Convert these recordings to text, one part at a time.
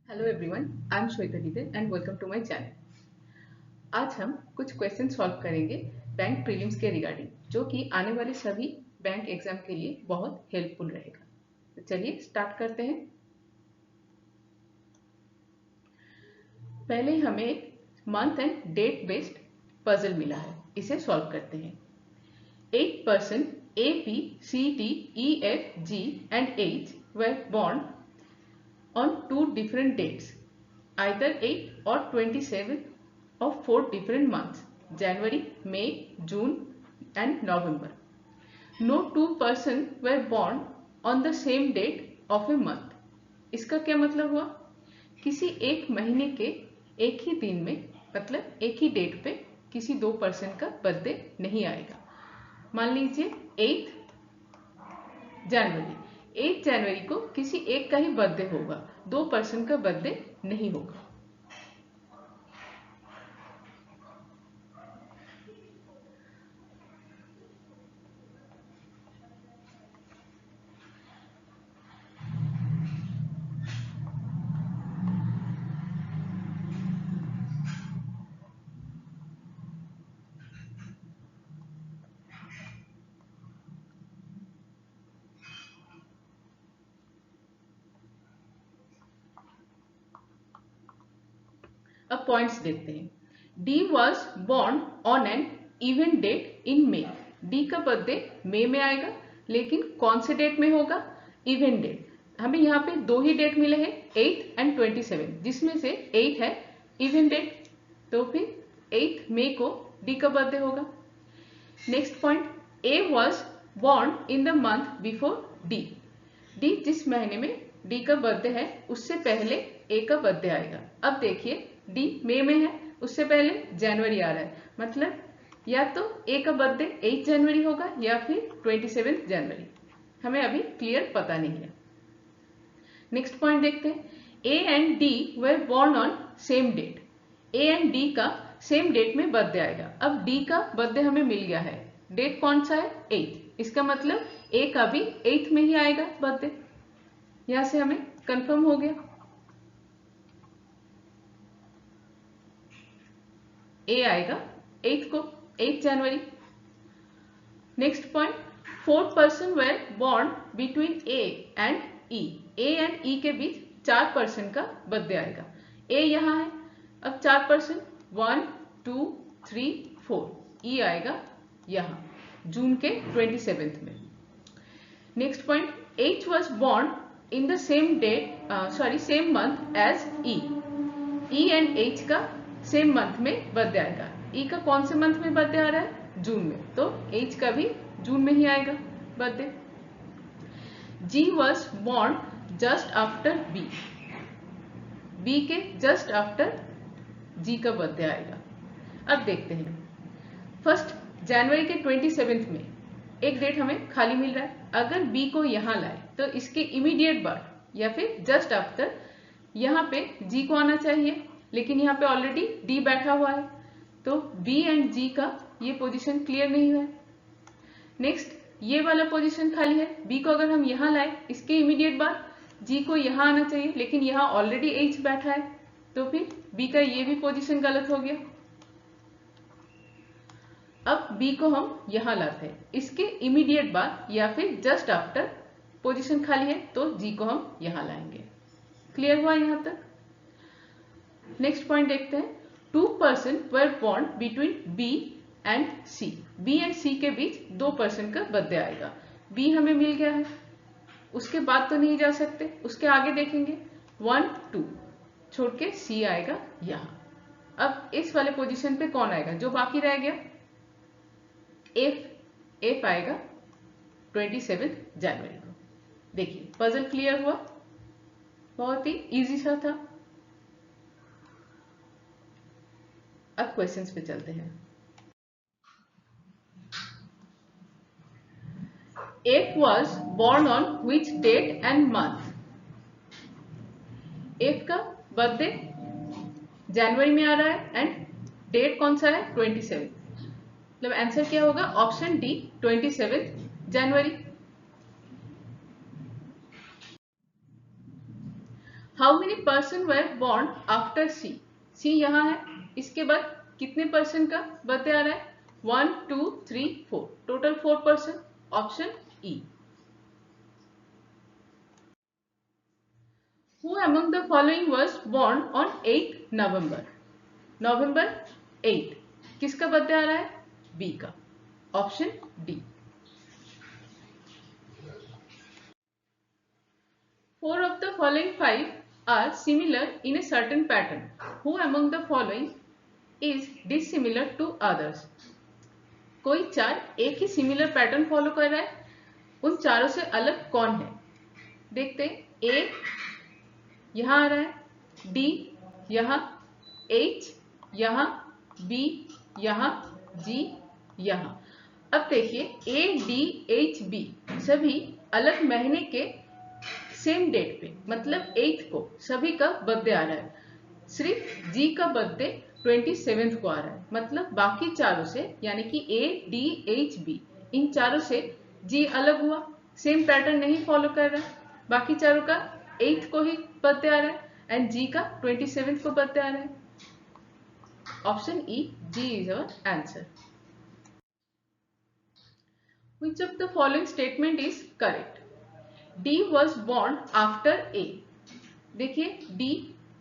Hello everyone, I am Shweta Gite and welcome to my channel. आज हम कुछ क्वेश्चन सॉल्व करेंगे बैंक प्रीलिम्स के रिगार्डिंग, जो कि आने वाले सभी बैंक एग्जाम के लिए बहुत हेल्पफुल रहेगा। तो चलिए स्टार्ट करते हैं। पहले हमें एक month and date based puzzle मिला है, इसे सॉल्व करते हैं। 8 person A, B, C, D, E, F, G and H were born on 2 different dates, either 8 or 27 of 4 different months, January, May, June and November. No 2 person were born on the same date of a month. इसका क्या मतलब हुआ? किसी एक महीने के एक ही दिन में, मतलब एक ही डेट पे किसी 2 पर्सन का बर्थडे नहीं आएगा। मान लीजिए 8 जनवरी को किसी एक का ही बर्थडे होगा, 2 पर्सन का बर्थडे नहीं होगा। अब पॉइंट्स देखते हैं। D was born on an even date in May. D का बर्थडे मई में आएगा, लेकिन कौन से डेट में होगा? Even date. हमें यहाँ पे 2 ही डेट मिले हैं, 8 एंड 27, जिसमें से 8 है इवेंट डेट, तो फिर 8 मई को डी का बर्थडे होगा। Next point, A was born in the month before D. D जिस महीने में डी का बर्थडे है, उससे पहले ए का बर्थडे आएगा। अब देखिए, डी मई में है, उससे पहले जनवरी आ रहा है, मतलब या तो ए का बर्थडे 8 जनवरी होगा या फिर 27 जनवरी। हमें अभी क्लियर पता नहीं है। नेक्स्ट पॉइंट देखते हैं। A and D were born on same date. A and D का सेम डेट में बर्थडे आएगा। अब डी का बर्थडे हमें मिल गया है, डेट कौन सा है? 8। इसका मतलब ए का भी 8 में ही आएगा बर्थडे। यहां से हमें कंफर्म हो गया, ए आएगा 8 को, 8 जनवरी। Next point, 4 person were born between A and E. A and E के बीच 4 पर्सन का बर्थडे आएगा। ए यहाँ है, अब 4 पर्सन 1 2 3 4, ई आएगा यहाँ जून के 27 में। Next point, H was born in the same date same month as E. E and H का सेम मंथ में बर्थडे आएगा। ई का कौन से मंथ में बर्थडे आ रहा है? जून में, तो एच का भी जून में ही आएगा birthday. G was born just after B. B के जस्ट आफ्टर जी का बर्थडे आएगा। अब देखते हैं, फर्स्ट जनवरी के 27 में एक डेट हमें खाली मिल रहा है। अगर बी को यहाँ लाए तो इसके इमीडिएट बाद या फिर जस्ट आफ्टर यहाँ पे जी को आना चाहिए, लेकिन यहाँ पे ऑलरेडी डी बैठा हुआ है, तो बी एंड जी का ये पोजीशन क्लियर नहीं हुआ है। नेक्स्ट, ये वाला पोजीशन खाली है। बी को अगर हम यहाँ लाए, इसके इमीडिएट बाद जी को यहाँ आना चाहिए, लेकिन यहाँ ऑलरेडी एच बैठा है, तो फिर बी का ये भी पोजीशन गलत हो गया। अब बी को हम यहां लाते हैं, इसके इमीडिएट बाद या फिर जस्ट आफ्टर पोजीशन खाली है, तो जी को हम यहां लाएंगे। क्लियर हुआ यहां तक? नेक्स्ट पॉइंट देखते हैं। 2 person were born between B and C. B and C के बीच 2 पर्सन का बर्थडे आएगा। बी हमें मिल गया है, उसके बाद तो नहीं जा सकते, उसके आगे देखेंगे 1 2 छोड़ के सी आएगा यहां। अब इस वाले पोजीशन पे कौन आएगा? जो बाकी रह गया एफ आएगा 27 जनवरी को। देखिए, पजल क्लियर हुआ, बहुत ही इजी सा था। अब क्वेश्चंस पे चलते हैं। F was born on which date and month. F का बर्थडे जनवरी में आ रहा है एंड डेट कौन सा है? 27। मतलब आंसर क्या होगा? ऑप्शन डी, 27 जनवरी। How many person were born after C, C यहाँ है, इसके बाद कितने पर्सन का बर्थडे आ रहा है? 1 2 3 4, total 4 person, option E. Who among the following was born on 8 November? November 8, किसका बर्थडे आ रहा है? बी का, option D. 4 of the following 5 are similar in a certain pattern. Who among the following is dissimilar to others? कोई 4 एक ही similar pattern follow कर रहा है, उन चारों से अलग कौन है? देखते हैं। ए यहां आ रहा है, डी यहां, एच यहां, बी यहां, जी यहां। अब देखिए ए डी एच बी सभी अलग महीने के सेम डेट पे, मतलब 8 को सभी का बर्थडे आ रहा है। सिर्फ जी का बर्थडे 27 को आ रहा है, मतलब बाकी चारों से, यानी कि ए डी एच बी, इन चारों से जी अलग हुआ, सेम पैटर्न नहीं फॉलो कर रहा है। बाकी चारों का 8 को ही बर्थडे आ रहा है एंड जी का 27 को बर्थडे आ रहा है। Option E, G is our answer. Which of the following statement is correct? D was born after A. देखिए D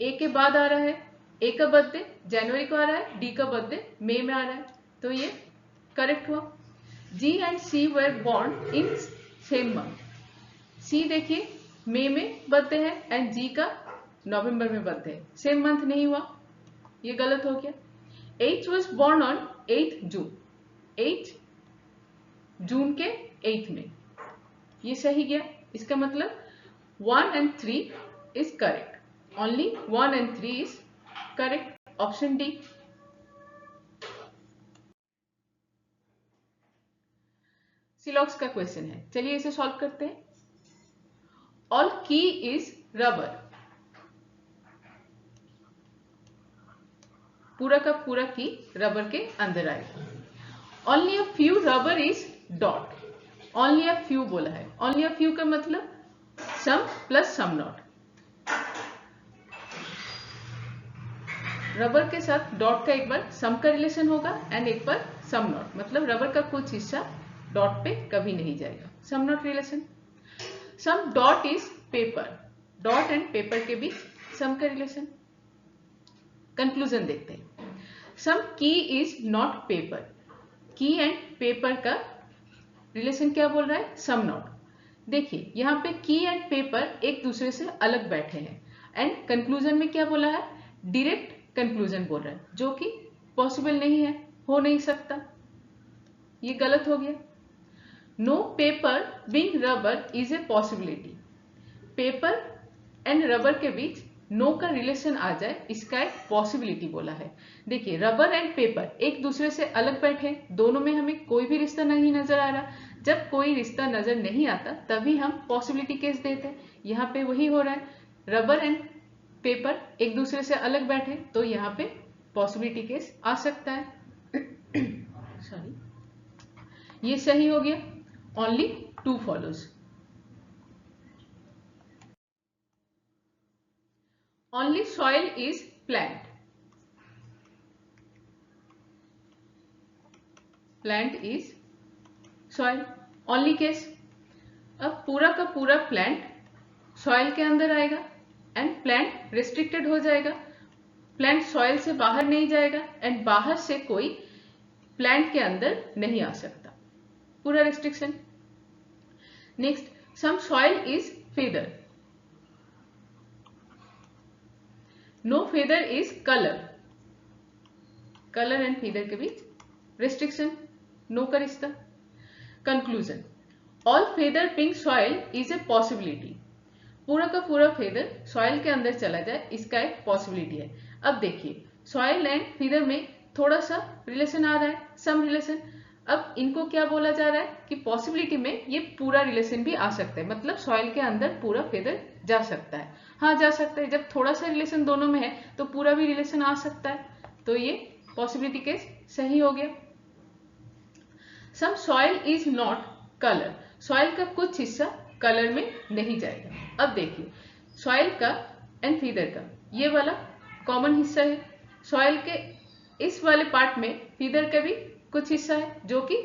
A के बाद आ रहा है, A का बर्थडे जनवरी को आ रहा है, D का बर्थडे मई में आ रहा है, तो ये करेक्ट हुआ। G and C were born in same month. C देखिए मई में बर्थडे है एंड G का नवंबर में बर्थडे है, सेम मंथ नहीं हुआ, ये गलत हो गया। H was born on 8 जून, 8 जून के 8 में, ये सही गया। इसका मतलब 1 and 3 is correct. Only 1 and 3 is correct. Option D. सिलॉक्स का क्वेश्चन है, चलिए इसे सॉल्व करते हैं। ऑल की इज रबर, पूरा का पूरा की रबर के अंदर आएगा। Only a few rubber is dot, only a few बोला है, ओनली अ फ्यू का मतलब सम प्लस सम नॉट। रबर के साथ डॉट का एक बार सम का रिलेशन होगा एंड एक बार सम नॉट, मतलब रबर का कुछ हिस्सा डॉट पे कभी नहीं जाएगा, some not relation. Some dot is paper, dot and paper के बीच सम का रिलेशन। कंक्लूजन देखते हैं। Some key is not paper, key and paper का रिलेशन क्या बोल रहा है? Some not. देखिए यहाँ पे की एंड पेपर एक दूसरे से अलग बैठे हैं एंड कंक्लूजन में क्या बोला है? डायरेक्ट कंक्लूजन बोल रहा है, जो कि पॉसिबल नहीं है, हो नहीं सकता, ये गलत हो गया। No paper being rubber is a possibility, paper and rubber के बीच नो का रिलेशन आ जाए, इसका एक पॉसिबिलिटी बोला है। देखिए रबर एंड पेपर एक दूसरे से अलग बैठे, दोनों में हमें कोई भी रिश्ता नहीं नजर आ रहा। जब कोई रिश्ता नजर नहीं आता तभी हम पॉसिबिलिटी केस देते हैं, यहाँ पे वही हो रहा है। रबर एंड पेपर एक दूसरे से अलग बैठे तो यहाँ पे पॉसिबिलिटी केस आ सकता है। सॉरी, ये सही हो गया। Only 2 follows. Only soil is plant, plant is soil, only case। अब पूरा का पूरा प्लांट सॉइल के अंदर आएगा एंड प्लांट रिस्ट्रिक्टेड हो जाएगा, प्लांट सॉइल से बाहर नहीं जाएगा एंड बाहर से कोई प्लांट के अंदर नहीं आ सकता, पूरा restriction. Next, some soil is feather, no feather is colour, colour and feather के बीच रिस्ट्रिक्शन, नो का रिश्ता। Conclusion, all feather being soil is a possibility, पूरा का पूरा फेदर सॉइल के अंदर चला जाए, इसका एक पॉसिबिलिटी है। अब देखिए सॉइल एंड फेदर में थोड़ा सा रिलेशन आ रहा है, सम रिलेशन। अब इनको क्या बोला जा रहा है कि पॉसिबिलिटी में ये पूरा रिलेशन भी आ सकता है, मतलब सॉइल के अंदर पूरा फेदर जा सकता है। हाँ जा सकता है, जब थोड़ा सा रिलेशन दोनों में है तो पूरा भी रिलेशन आ सकता है, तो ये पॉसिबिलिटी केस सही हो गया। Some soil is not colour, soil का कुछ हिस्सा कलर में नहीं जाएगा। अब देखिए सॉइल का एंड फीदर का ये वाला कॉमन हिस्सा है। सॉइल के इस वाले पार्ट में फीदर का भी कुछ हिस्सा है जो कि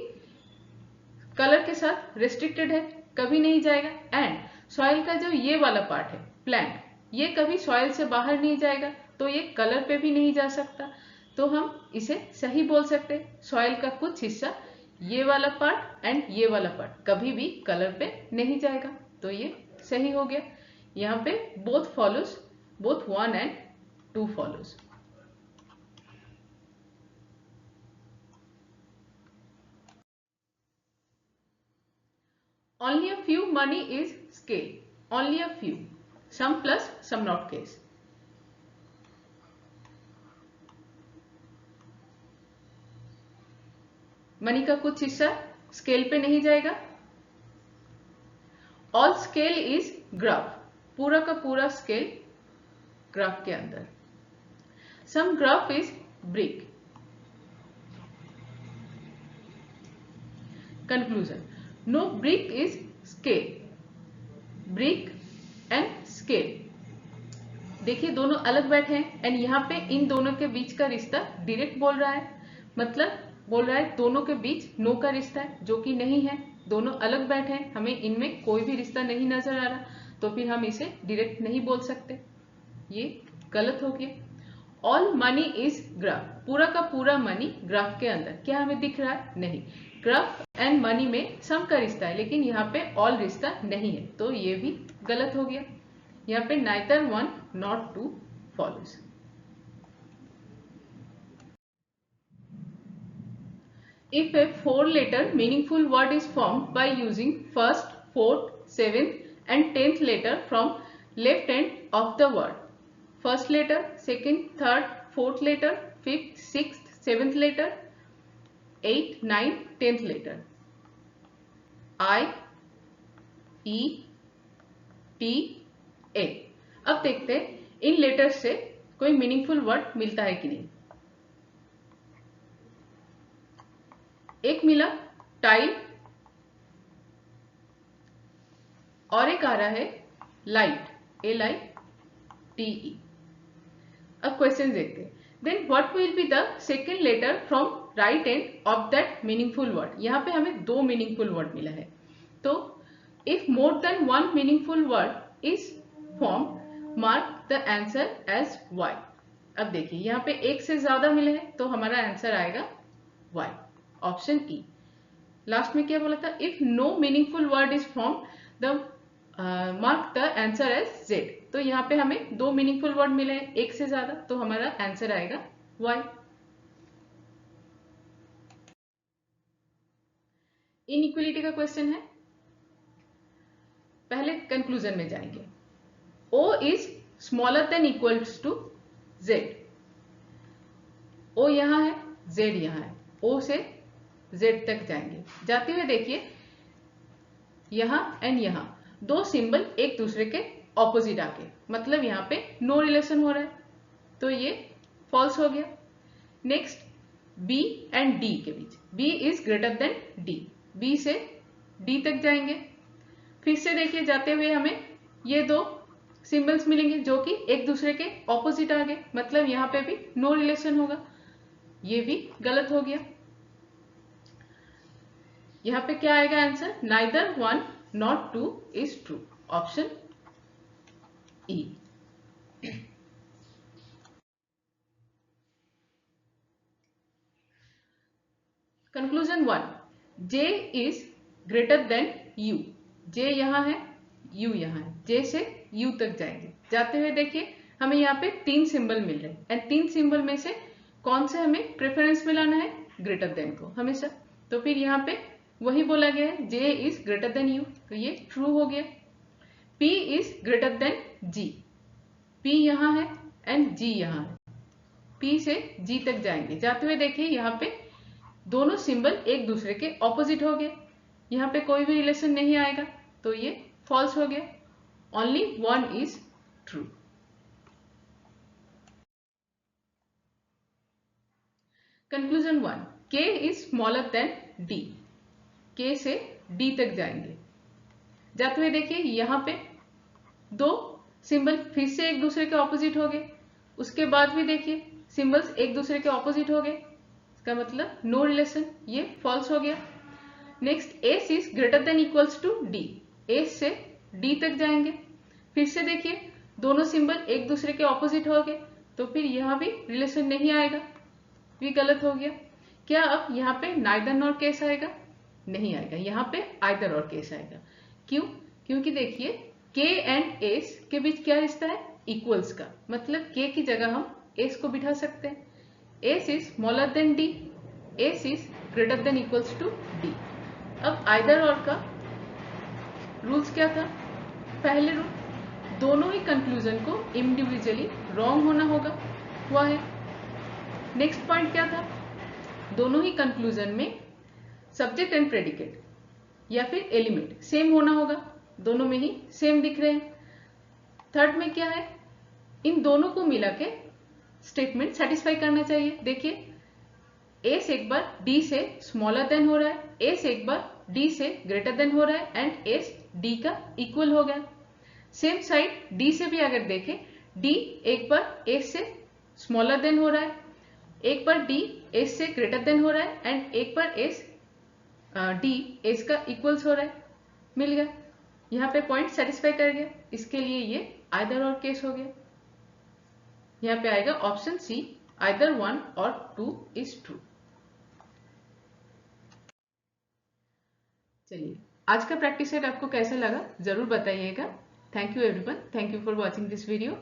कलर के साथ रेस्ट्रिक्टेड है, कभी नहीं जाएगा। एंड सॉइल का जो ये वाला पार्ट है प्लांट, ये कभी सॉइल से बाहर नहीं जाएगा, तो ये कलर पे भी नहीं जा सकता। तो हम इसे सही बोल सकते हैं, सॉइल का कुछ हिस्सा ये वाला पार्ट एंड ये वाला पार्ट कभी भी कलर पे नहीं जाएगा, तो ये सही हो गया। यहाँ पे both follows, both 1 and 2 follows. Only a few money is scale. Only a few. Some plus, some not case. Money का कुछ हिस्सा स्केल पे नहीं जाएगा। ऑल स्केल इज ग्राफ, पूरा का पूरा स्केल ग्राफ के अंदर। Some graph is brick. Conclusion, no brick is scale. Brick and scale देखिए दोनों अलग बैठे हैं एंड यहाँ पे इन दोनों के बीच का रिश्ता डायरेक्ट बोल रहा है, मतलब बोल रहा है दोनों के बीच नो का रिश्ता है, जो कि नहीं है। दोनों अलग बैठे हैं, हमें इनमें कोई भी रिश्ता नहीं नजर आ रहा, तो फिर हम इसे डायरेक्ट नहीं बोल सकते, ये गलत हो गया। ऑल मनी इज ग्राफ, पूरा का पूरा मनी ग्राफ के अंदर, क्या हमें दिख रहा है? नहीं। ग्राफ एंड मनी में सम का रिश्ता है, लेकिन यहाँ पे ऑल रिश्ता नहीं है, तो ये भी गलत हो गया। यहाँ पे neither 1 not 2 follows. If a 4-letter meaningful word is formed by using first, fourth, seventh and 10th letter from left end of the word, first letter, second, third, fourth letter, fifth, sixth, seventh letter, 8, 9, 10th letter, I, E, T, A। अब देखते हैं इन letters से कोई meaningful word मिलता है कि नहीं। एक मिला टाइल और एक आ रहा है लाइट, LITE। अब क्वेश्चन देखते हैं, then what will be the second letter from right end of that meaningful word. यहाँ पे हमें 2 मीनिंगफुल वर्ड मिला है, तो if more than 1 meaningful word is form, mark the answer as Y। अब देखिए यहाँ पे एक से ज्यादा मिले हैं, तो हमारा आंसर आएगा Y, ऑप्शन E। लास्ट में क्या बोला था? If no meaningful word is form the mark the answer as Z। तो यहाँ पे हमें 2 मीनिंगफुल वर्ड मिले हैं, एक से ज्यादा, तो हमारा आंसर आएगा Y। इनइक्वलिटी का क्वेश्चन है, पहले कंक्लूजन में जाएंगे। O is smaller than equals to Z। O यहां है, Z यहां है, O से Z तक जाएंगे। जाते हुए देखिए यहां एंड यहां 2 सिंबल एक दूसरे के ऑपोजिट आके, मतलब यहां पे नो रिलेशन हो रहा है, तो ये फॉल्स हो गया। नेक्स्ट B एंड D के बीच, B is greater then D, B से D तक जाएंगे। फिर से देखिए जाते हुए हमें ये 2 सिंबल्स मिलेंगे जो कि एक दूसरे के ऑपोजिट आ गए, मतलब यहां पे भी नो रिलेशन होगा, ये भी गलत हो गया। यहां पे क्या आएगा answer? Neither 1 not 2 is true, option E। Conclusion 1, J is greater then U। J यहां है, U यहां है, J से U तक जाएंगे। जाते हुए देखिए हमें यहाँ पे 3 सिंबल मिल रहे हैं एंड 3 सिंबल में से कौन से हमें प्रेफरेंस में लाना है? ग्रेटर देन को हमेशा, तो फिर यहाँ पे वही बोला गया है, J is greater then U, तो ये ट्रू हो गया। P is greater then G, P यहां है एंड G यहां है, P से G तक जाएंगे। जाते हुए देखिए यहाँ पे दोनों सिंबल एक दूसरे के ऑपोजिट हो गए, यहाँ पे कोई भी रिलेशन नहीं आएगा, तो ये फॉल्स हो गया। Only 1 is true. Conclusion 1, K is smaller then D। K से D तक जाएंगे। जाते हुए देखिए यहाँ पे 2 सिंबल फिर से एक दूसरे के ऑपोजिट हो गए, उसके बाद भी देखिए सिंबल्स एक दूसरे के ऑपोजिट हो गए, इसका मतलब नो रिलेशन, ये फॉल्स हो गया। Next S is greater than equals to D, S से डी तक जाएंगे, फिर से देखिए दोनों सिंबल एक दूसरे के ऑपोजिट हो गए, तो फिर यहां भी रिलेशन नहीं आएगा, भी गलत हो गया। क्या अब यहाँ पे नाइदर नॉर केस आएगा? नहीं आएगा, यहाँ पे आइदर और केस आएगा। क्यों? क्योंकि देखिए के एंड एस के बीच क्या रिश्ता है? इक्वल्स का, मतलब के की जगह हम एस को बिठा सकते हैं। S is smaller than D, S is greater than equals to D. अब आइदर और का रूल्स क्या था? पहले रूल, दोनों ही कंक्लूजन को इंडिविजुअली रॉन्ग होना होगा, हुआ है। नेक्स्ट पॉइंट क्या था? दोनों ही कंक्लूजन में सब्जेक्ट एंड प्रेडिकेट या फिर एलिमेंट सेम होना होगा, दोनों में ही सेम दिख रहे हैं। थर्ड में क्या है? इन दोनों को मिला के स्टेटमेंट सेटिस्फाई करना चाहिए। देखिए एस एक बार डी से स्मॉलर देन हो रहा है, एस एक बार डी से ग्रेटर देन हो रहा है एंड एस डी का इक्वल हो गया। सेम साइड डी से भी अगर देखें, डी एक बार एस से स्मॉलर देन हो रहा है, एक बार डी एस से ग्रेटर देन हो रहा है एंड एक बार एस डी एस का इक्वल्स हो रहा है, मिल गया। यहाँ पे पॉइंट सेटिस्फाई कर गया, इसके लिए ये आइदर और केस हो गया। यहाँ पे आएगा ऑप्शन सी, आइदर 1 और 2 इज ट्रू। चलिए आज का प्रैक्टिस सेट आपको कैसा लगा जरूर बताइएगा। Thank you everyone, thank you for watching this video.